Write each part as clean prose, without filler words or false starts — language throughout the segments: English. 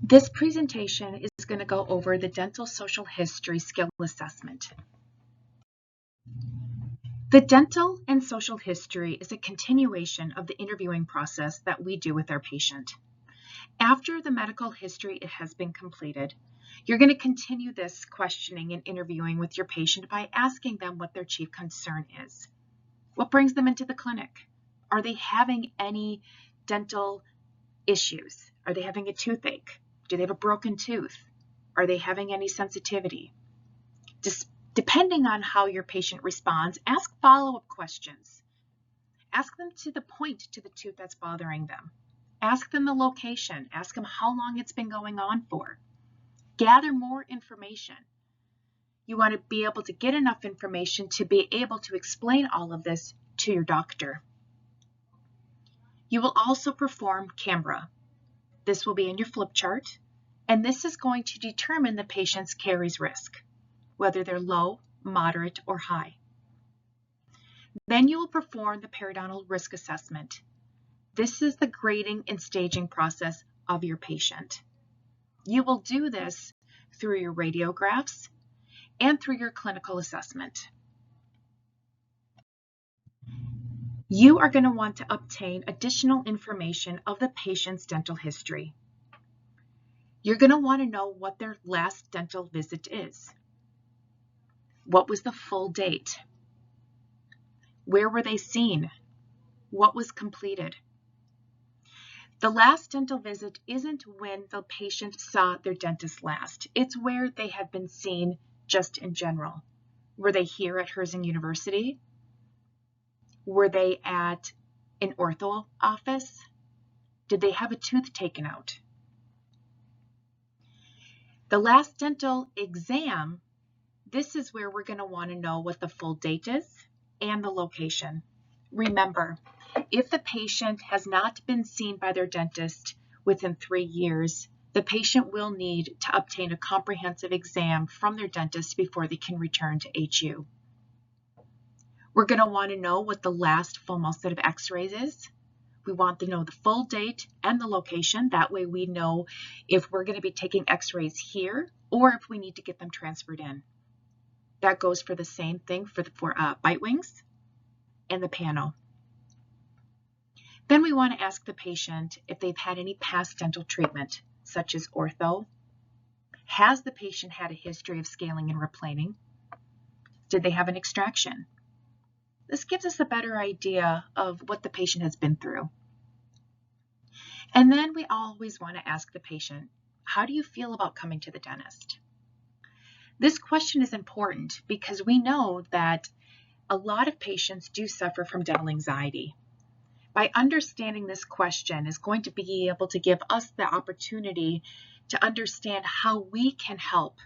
This presentation is going to go over the dental social history skill assessment. The dental and social history is a continuation of the interviewing process that we do with our patient. After the medical history has been completed, you're going to continue this questioning and interviewing with your patient by asking them what their chief concern is. What brings them into the clinic? Are they having any dental issues? Are they having a toothache? Do they have a broken tooth? Are they having any sensitivity? Depending on how your patient responds, ask follow-up questions. Ask them to the point to the tooth that's bothering them. Ask them the location. Ask them how long it's been going on for. Gather more information. You want to be able to get enough information to be able to explain all of this to your doctor. You will also perform CAMBRA. This will be in your flip chart, and this is going to determine the patient's caries risk, whether they're low, moderate, or high. Then you will perform the periodontal risk assessment. This is the grading and staging process of your patient. You will do this through your radiographs and through your clinical assessment. You are going to want to obtain additional information of the patient's dental history. You're going to want to know what their last dental visit is. What was the full date? Where were they seen? What was completed? The last dental visit isn't when the patient saw their dentist last. It's where they have been seen just in general. Were they here at Herzing University? Were they at an ortho office? Did they have a tooth taken out? The last dental exam, this is where we're going to want to know what the full date is and the location. Remember, if the patient has not been seen by their dentist within 3 years, the patient will need to obtain a comprehensive exam from their dentist before they can return to HU. We're going to want to know what the last full mouth set of x-rays is. We want to know the full date and the location. That way we know if we're going to be taking x-rays here or if we need to get them transferred in. That goes for the same thing for bite wings and the pano. Then we want to ask the patient if they've had any past dental treatment, such as ortho. Has the patient had a history of scaling and replaning? Did they have an extraction? This gives us a better idea of what the patient has been through. And then we always want to ask the patient, how do you feel about coming to the dentist? This question is important because we know that a lot of patients do suffer from dental anxiety. By understanding this question is going to be able to give us the opportunity to understand how we can help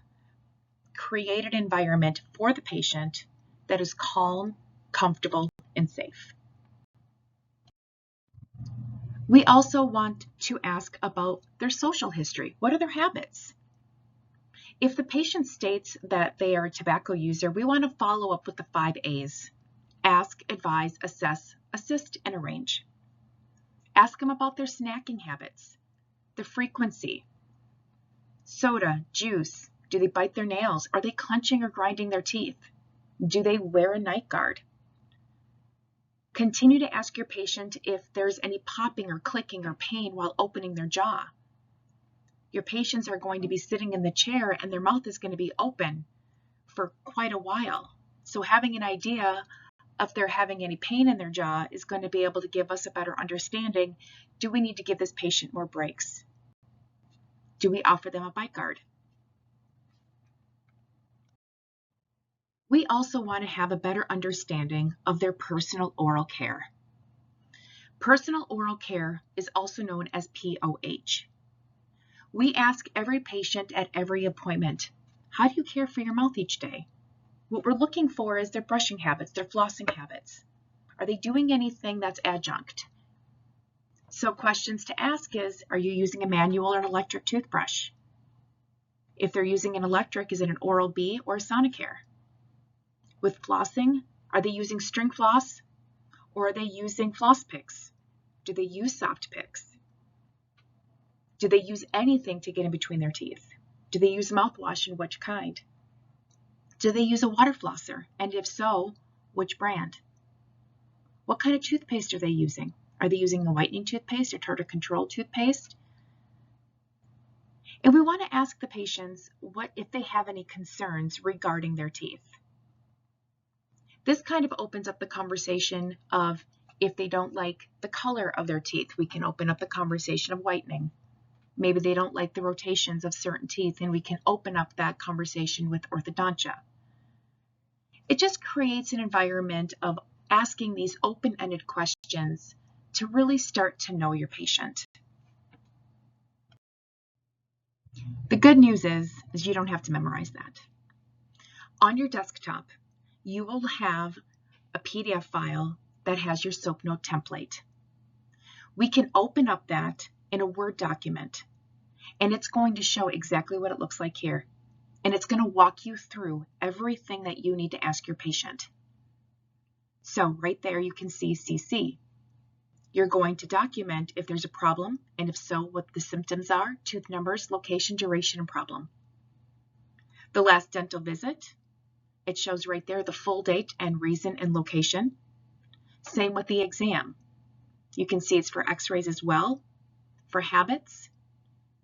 create an environment for the patient that is calm, comfortable, and safe. We also want to ask about their social history. What are their habits? If the patient states that they are a tobacco user, we want to follow up with the 5 A's. Ask, advise, assess, assist, and arrange. Ask them about their snacking habits, the frequency, soda, juice. Do they bite their nails? Are they clenching or grinding their teeth? Do they wear a night guard? Continue to ask your patient if there's any popping or clicking or pain while opening their jaw. Your patients are going to be sitting in the chair and their mouth is going to be open for quite a while. So having an idea if they're having any pain in their jaw is going to be able to give us a better understanding. Do we need to give this patient more breaks? Do we offer them a bite guard? We also want to have a better understanding of their personal oral care. Personal oral care is also known as POH. We ask every patient at every appointment, how do you care for your mouth each day? What we're looking for is their brushing habits, their flossing habits. Are they doing anything that's adjunct? So questions to ask is, are you using a manual or an electric toothbrush? If they're using an electric, is it an Oral-B or a Sonicare? With flossing, are they using string floss or are they using floss picks? Do they use soft picks? Do they use anything to get in between their teeth? Do they use mouthwash, and which kind? Do they use a water flosser? And if so, which brand? What kind of toothpaste are they using? Are they using a whitening toothpaste or tartar control toothpaste? And we want to ask the patients what if they have any concerns regarding their teeth. This kind of opens up the conversation of if they don't like the color of their teeth, we can open up the conversation of whitening. Maybe they don't like the rotations of certain teeth, and we can open up that conversation with orthodontia. It just creates an environment of asking these open-ended questions to really start to know your patient. The good news is you don't have to memorize that. On your desktop, you will have a PDF file that has your SoapNote template. We can open up that in a Word document, and it's going to show exactly what it looks like here. And it's going to walk you through everything that you need to ask your patient. So right there you can see CC. You're going to document if there's a problem, and if so, what the symptoms are, tooth numbers, location, duration, and problem. The last dental visit, it shows right there the full date and reason and location. Same with the exam. You can see it's for x-rays as well, for habits,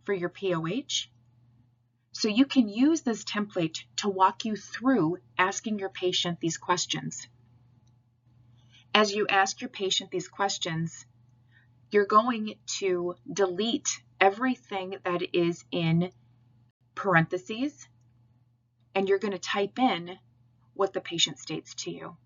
for your POH. So you can use this template to walk you through asking your patient these questions. As you ask your patient these questions, you're going to delete everything that is in parentheses, and you're going to type in what the patient states to you.